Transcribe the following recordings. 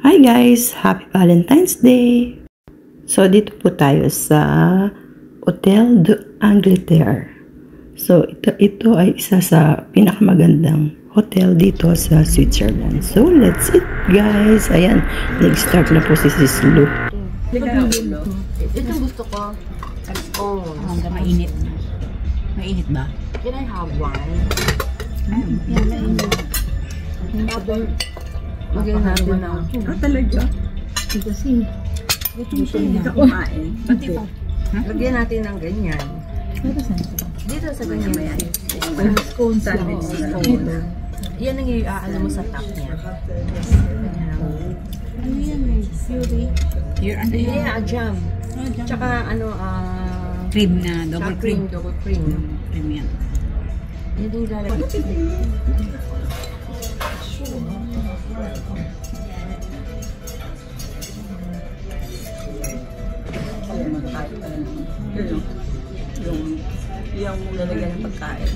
Hi guys! Happy Valentine's Day! So dito po tayo sa Hotel d'Angleterre. So ito ay isa sa pinakamagandang hotel dito sa Switzerland. So let's eat guys! Ayan, nag-start na po si Sis Lu. Ito gusto ko. Hanggang mainit. Mainit ba? Can I have one? Yeah, mainit. Magiging natin na. Talaga? Kasi hindi ka kumain. Pati pa. Lagyan natin ng ganyan. Dito sa ganyan. Scone sandwich. Yan ang iaano mo sa top niya. Ano yan eh? Fury? Yeah, jam. Tsaka ano, Cream na, double cream. Double cream. Cream yan. Yan yung lalagyan. Yung lalagyan ng pagkain.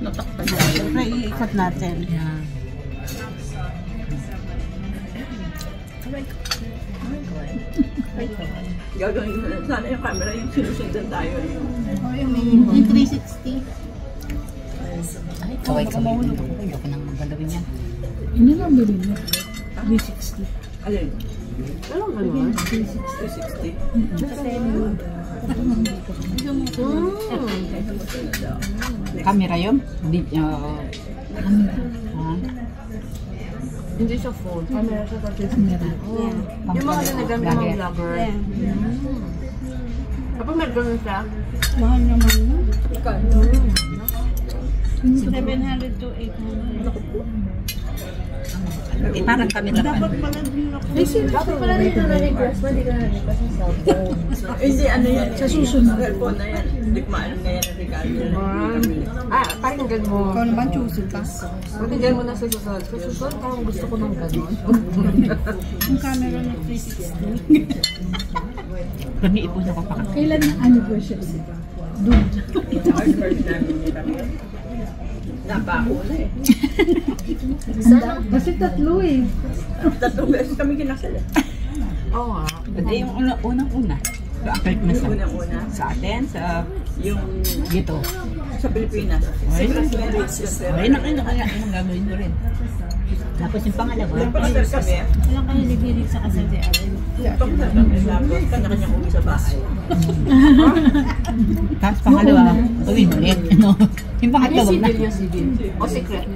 Natakpan na. Siyempre, iikot natin. Yeah. Gagawin na sana yung camera yung sinusundan tayo. Yung 360. Kaway mahulog ako. Ayoko nang maggalawin yan. Hindi lang bilhin mo. 360. Alin? Anong gano'n? 360. Camera yun? Hindi, Hindi siya full. Camera siya sa camera. Yung mga ginagamit ng mga vlogger. Kapag may ganun siya, Mahal naman na. Kano? 700 to 800. eh, parang camera pa. Dapat pala din ako. dapat pala dito na request mo, hindi ka na request ng cellphone. Hindi, ano yan? Sa susunod. Cellphone na yan. Hindi ko maalam na yan ang regalo. Pakinggan mo. Ikaw naman choosing ka. Pakinggan mo na sa susunod. Sa susunod, parang gusto ko ng gano'n. Yung camera na 360. Pag-iipon ako pa. Kailan ang anniversary? Doon. Napauna eh. Kasi tatlo eh. Tatlong beses kami kinasal. Oo nga. Hindi, yung unang-una. So, apartment Yung unang-una. sa atin, sa Yung dito. sa Pilipinas. Ay, Ay, nakin yung gagawin ko rin. Tapos yung pangalawa, Nagpakasal kami. Walang kayo libirig sa kasal di Ate. Nagpakasal kami. Tapos kanya-kanyang uwi sa bahay. tapos pangalawa, uwi ulit. Ano? Yung Ano pangatlo, yung wag na. civil yung civil? O secret?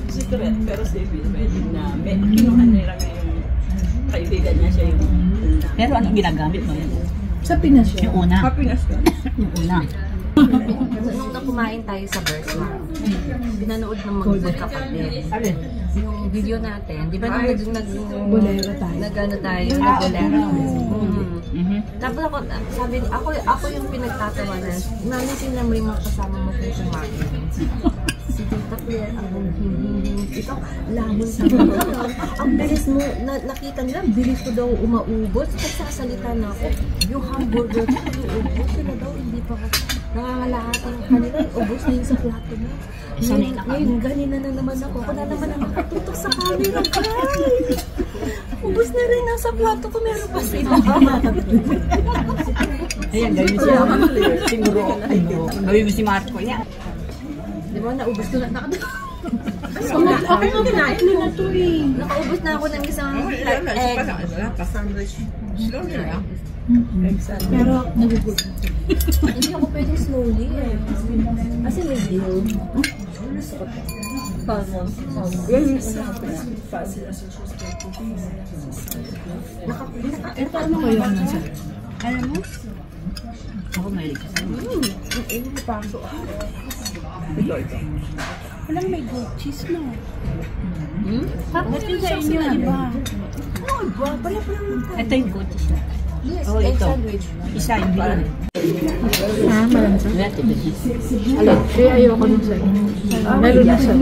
Secret, pero civil. Medyo na, kinuha nila yung kaibigan niya siya yung Pero anong ginagamit mo? Sa Pinas yun. Yung una. happiness ko. Yung una. Nung kumain tayo sa Berkma, pinanood ng mga magkakapatid. Alin? Yung video natin, di ba Bolero tayo. nag-ano tayo, nag-bolero. Tapos ako yung pinagtatawanan. Namin sinamri mga kasama mo kung kumain. Si Tita Claire, ang hingin. Ikaw, lamon sa mga. Ang bilis mo, nakita nila, bilis ko daw umaubos. Pagsasalita na ako, yung hamburger ko, uubos. Sila daw, hindi pa nangangalahati yung kanila. Ubos na yun sa plato mo. Ngayon, ganina na naman ako. Ako na naman ang nakatutok sa camera, guys. Ubos na rin nasa plato ko. Meron pa sila. Ayan, gawin mo siya. Siguro, gawin mo si Marco. Yan. Di ba, naubos ko na. Ako nga kinain nila to eh. Nakaubos na ako ng isang egg. Sandwich. Slowly lang. Pero nagugulat. Hindi ako pwede slowly eh. Kasi may deal. Ito ano kayo nasa? Alam mo? Ako mahilig ka sa Ito. Walang may goat cheese no. Parang Ba't yung sa inyo, iba? Oo, iba. Pala Ito yung good cheese na. Yes, Oh, egg ito. sandwich. Isa yung bilhin. Malansa. Wala, ito din. Alin? Kaya ayoko nun sa inyo. Meron na siya.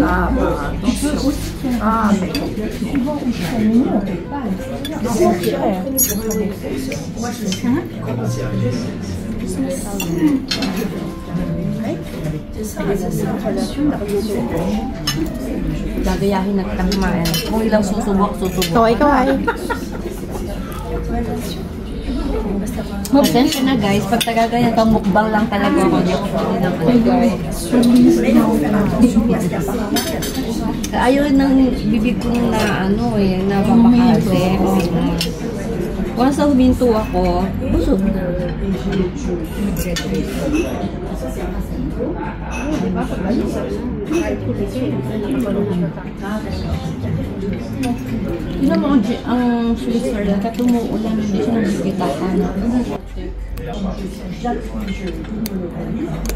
Gagayahin at tangmaan. Kung ilang susubok. So, ikaw ay. Pasensya na guys, pag tagaganyan kang mukbang lang talaga ako. Hindi ako pwede naman. Ayaw ng bibig ko na ano eh, napapakase. Once na huminto ako, busog na. Tignan mo ang Switzerland, kahit umuulan, hindi siya nagkikitakan.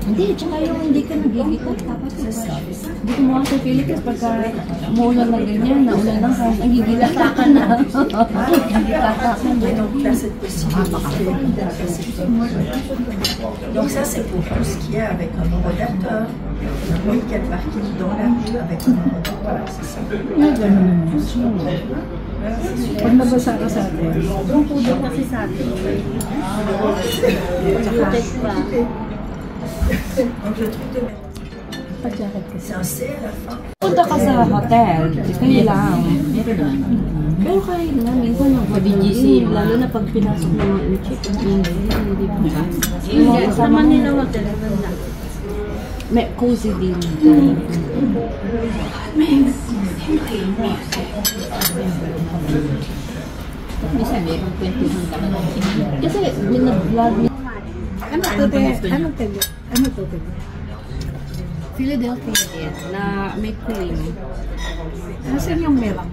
Hindi, tsaka yung hindi ka nagkikita, tapos hindi ko mukha sa Philippines pagka umuulan na ganyan, naulan lang ka, nagigilata ka na. Nagigilata ka na. Donc ça c'est pour tout ce qui est avec un modérateur. Oui, quel parking dans la rue avec un modérateur. Voilà, c'est ça. Pag nabasa ka sa atin. Ang pudo kasi sa atin. Donc le truc de c'est un C à la fin. Punta ka sa hotel, kayo lang. Pero kayo lang, minsan mag-BGC, lalo na pag pinasok ng mga check, hindi ba? Hindi, sa Manila hotel, may cozy din. Minsan mayroong kwentuhan ka na. Kasi minag-vlog. Ano to? Philadelphia din, na may cream. Nasaan yung meron?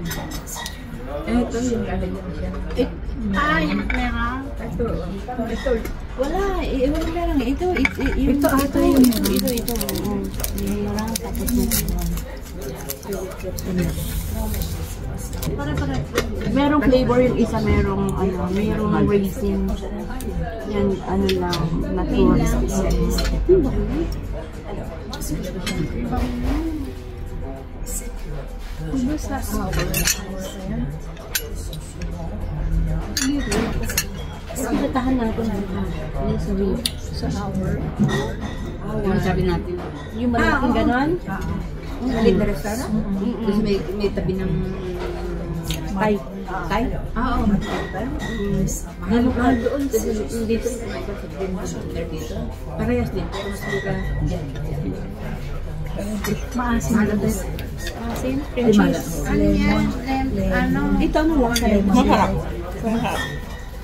Ito yung galing yan. Yung meron? Ito. Wala, wala lang. Ito ata yung meron. Ito. Meron, tapos yung merong flavor yung isa, merong raisin. Yan, ano lang, natural. Tahan natin sa hour. Ano sabi natin? Yung malaking ganon? Galing na restaurant? Tapos may tabi ng Thai? Oo. Ano ka doon? Dito dito. Parehas din. Pero mas lugar. Maasin na din. Maasin? Cream cheese? Ano yan? Ito ano lang sa'yo? Masarap.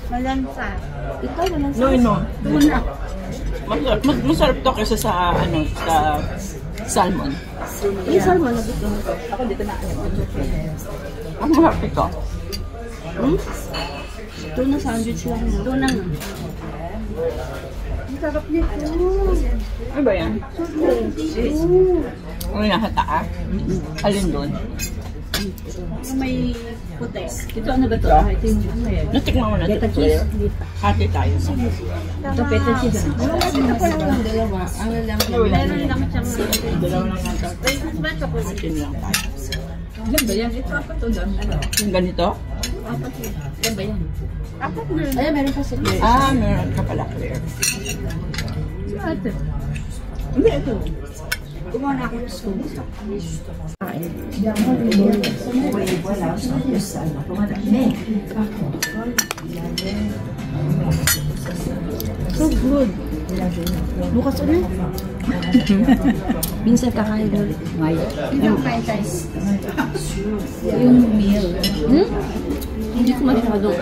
Malansa. Ito ano lang No, sa'yo? no. Tuna. Masarap to kaysa sa salmon. Yung salmon na dito. Ako dito na. Ang masarap ito. Tuna sandwich lang. Tuna nga. Ang sarap nito. Ano ba yan? Ano yan sa taas? Alin doon? May puti. Ito ano ba ito? Ito yung ano yan? Natikman mo na ito, Claire. Hati tayo. Ito peta cheese. Ito pa lang yung dalawa. Ano lang yun? Meron lang siyang Dalawa lang natin. Hatin lang tayo. Yan ba yan? Ito ako to doon. Ano? Yung ganito? Yan ba yan? Ayan, meron pa sa Claire. Meron ka pala, Claire. Hindi, ito. Gumawa na ako ng school. So good. Bukas ulit. Minsan kakain ulit. Yung fried rice. Yung meal. Hindi ko masyadong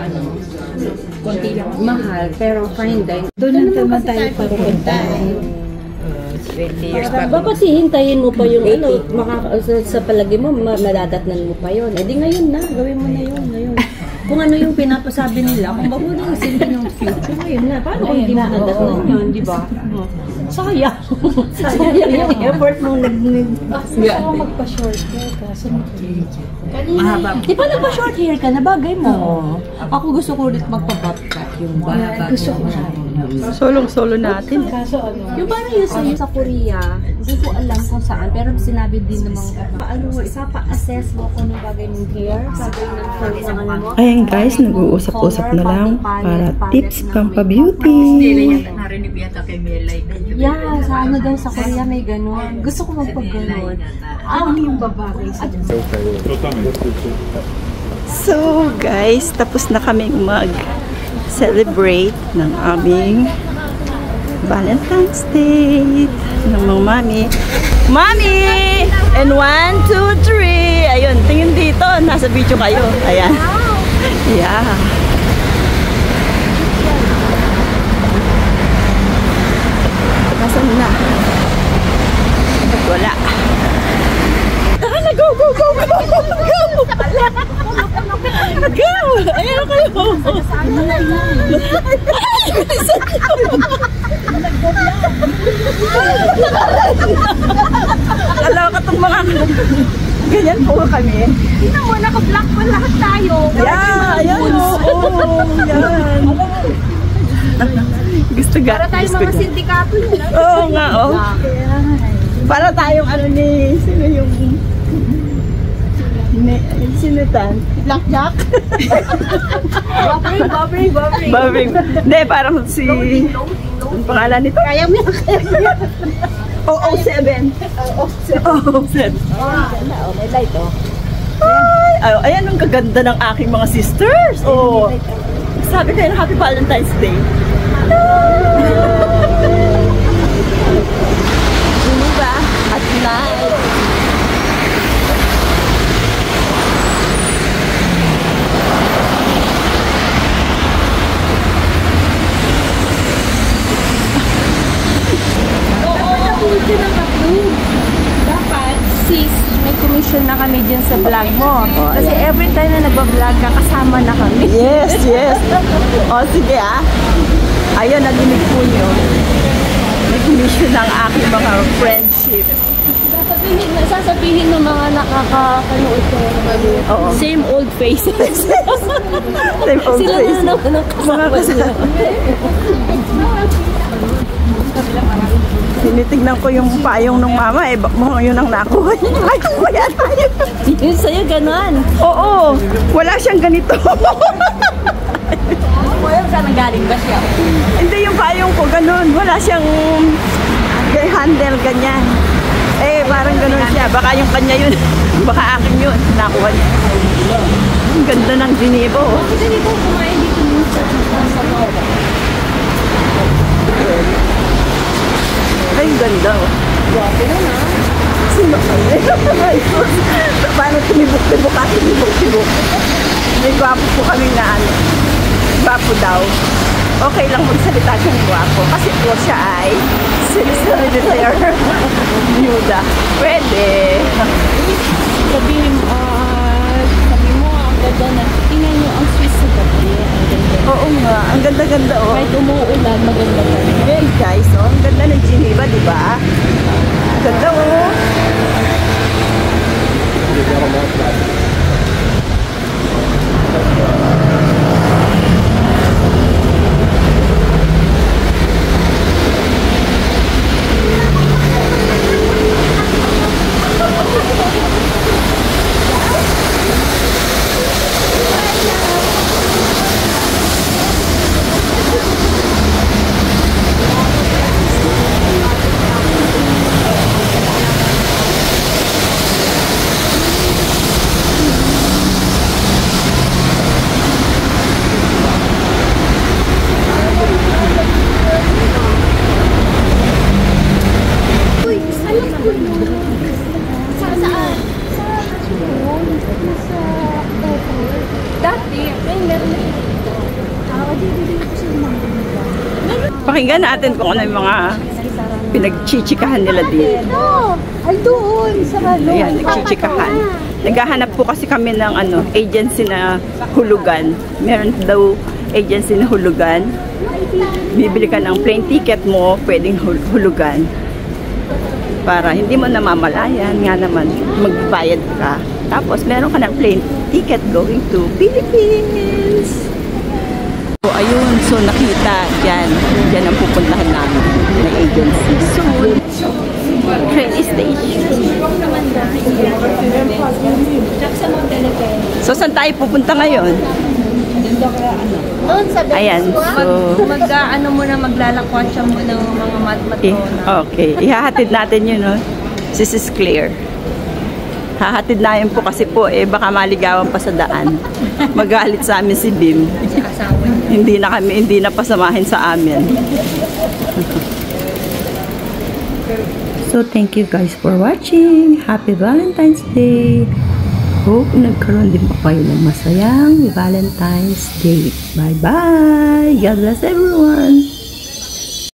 konti lang. Mahal, pero fine dine. Doon naman tayo papunta. Bakit hintayin mo pa yung sa palagi mo, madadatnan mo pa yun. Eh di ngayon na, gawin mo na yun ngayon. Kung ano yung pinapasabi nila, kung bago na yung silbi ng future, ngayon na. Paano kung hindi mo nadatnan yun, di ba? Sayang. Sayang yung effort mo Gusto ko magpa-short hair kasi mahaba. Di ba nagpa-short hair ka na bagay mo? Ako gusto ko ulit magpa-butt cut yung mahaba. gusto ko siya. Solong-solo natin. Yung parang yun sa Korea, hindi ko alam kung saan, pero sinabi din namang, assess mo kung anong bagay ng hair, bagay ng first ng ano mo. Ayan guys, nag-uusap-usap na lang para tips pang pa-beauty. Narinig yata kay Melay. Yeah, sa ano daw sa Korea may ganun. Gusto ko magpag-ganon. Yung babagay sa So guys, tapos na kaming mag-celebrate ng aming Valentine's Day ng mga mami. Mami! And 1, 2, 3! Ayun, tingin dito. Nasa video kayo. Ayan. Yeah. Nasaan na? Wala. Go, go, go, go, go, go! Go! Ayan kayo! Alam ka itong mga ganyan po kami. Tingnan mo, naka-block pa lahat tayo. Yeah, ayan o. Yan. Gusto ga. Para tayo mga sindikato yun. Oo nga, oh. Para tayong ano ni, sino yung sino tan? Blackjack? Bobring. Hindi, parang si ang pangalan nito? Kaya mo yan. 007. 007. May light oh. Ay, ayan ang kaganda ng aking mga sisters. Oh. Sabi kayo na Happy Valentine's Day. Diba? At night. Dapat, sis, may commission na kami dyan sa vlog mo. Kasi every time na nagbablog ka, kasama na kami. Yes, yes. O, sige ah. Ayun, narinig po nyo. May commission ng aking mga friendship. Sasabihin ng mga nakakanood ko Oo. same old faces. Same old Sila face. na naman ang kasama nila. Tinitignan ko yung payong ng mama, eh, yun ang nakuha niya. Ay, kuya tayo. Yun sa'yo, ganon. Oo, wala siyang ganito. Kuya, saan galing ba siya? Hindi yung payong ko, ganun. Wala siyang handle, ganyan. Eh, parang ganun siya. Baka yung kanya yun. Baka akin yun. Nakuha niya. Ang ganda ng Ginibo. Kasi hindi ko kumain dito minsan sa loob. Ay, ang ganda oh. Grabe na na. Sino kami? Paano tumibok-tibok at tumibok-tibok? May gwapo po kami na ano. Gwapo daw. Okay lang magsalita siyang gwapo. Kasi po siya ay solitaire. Nuda. Pwede. Sabi mo, ang ganda na. Tingnan nyo ang Swiss sa gabi. Oo nga. Ang ganda-ganda oh. Kahit umuulan, maganda ka. Hey guys, oh. Ang ganda ng Geneva, di ba? Ganda oh. Pakinggan natin kung ano yung mga pinagchichikahan nila dito. Ay, doon, sa ano. Ayan, nagchichikahan. Naghahanap po kasi kami ng ano, agency na hulugan. Meron daw agency na hulugan. Bibili ka ng plane ticket mo, pwedeng hulugan. Para hindi mo namamalayan, nga naman, magbayad ka. Tapos, meron ka ng plane ticket going to Philippines. So, ayun. So, nakita. Yan ang pupuntahan namin na agency. Train station. So, saan tayo pupunta ngayon? Doon sa Ayan, so... maglalakwatsa mo ng mga matrona. Okay, ihahatid natin yun, no? This is clear. Hahatid na yun po kasi po, baka maligawan pa sa daan. Magalit sa amin si Bim. Hindi na pasamahin sa amin. So, thank you guys for watching. Happy Valentine's Day. Hope nagkaroon din pa kayo ng masayang Valentine's Day. Bye-bye. God bless everyone.